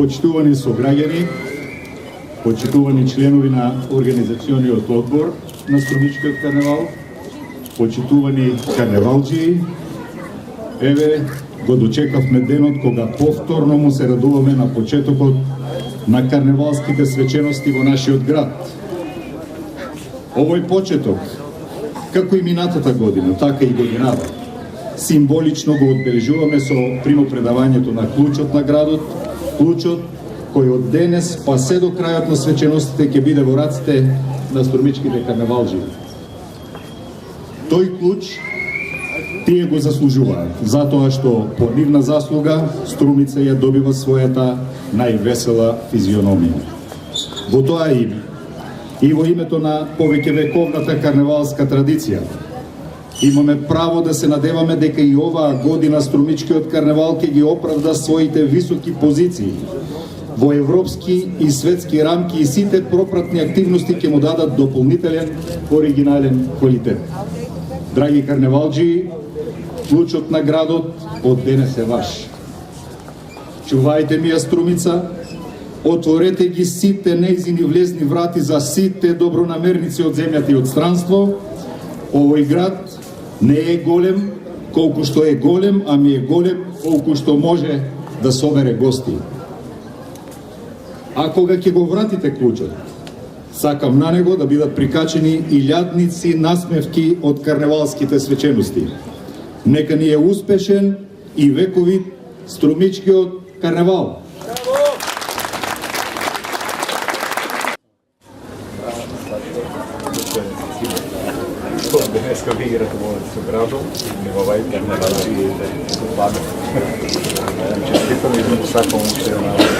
Почитувани сограѓани, почитувани членови на Организациониот одбор на Струмичкиот карневал, почитувани карневалџии, еве го дочекавме денот кога повторно му се радуваме на почетокот на карневалските свечености во нашиот град. Овој почеток, како и минатата година, така и годинава, символично го одбележуваме со примопредавањето на клучот на градот, клучот кој од денес па се до крајот на свеченостите ќе биде во раците на струмичките карневалџии. Тој клуч тие го заслужуваат, затоа што по нивна заслуга Струмица ја добива својата највесела физиономија. Во тоа име и во името на повеќевековната карневалска традиција имаме право да се надеваме дека и оваа година Струмичкиот карневал ќе ги оправда своите високи позиции во европски и светски рамки и сите пропратни активности ќе му дадат дополнителен, оригинален квалитет. Драги карневалџии, клучот на градот од денес е ваш. Чувајте ми ја Струмица, отворете ги сите нејзини влезни врати за сите добронамерници од земјата и од странство. Овој град не е голем колку што е голем, ами е голем колку што може да собере гости. А кога ќе го вратите клучот, сакам на него да бидат прикачени илјадници насмевки од карневалските свечености. Нека ни е успешен и вековит Струмичкиот карневал. Dneska vi igrate u gradu, ovaj karneval i čestitam i svakom što je na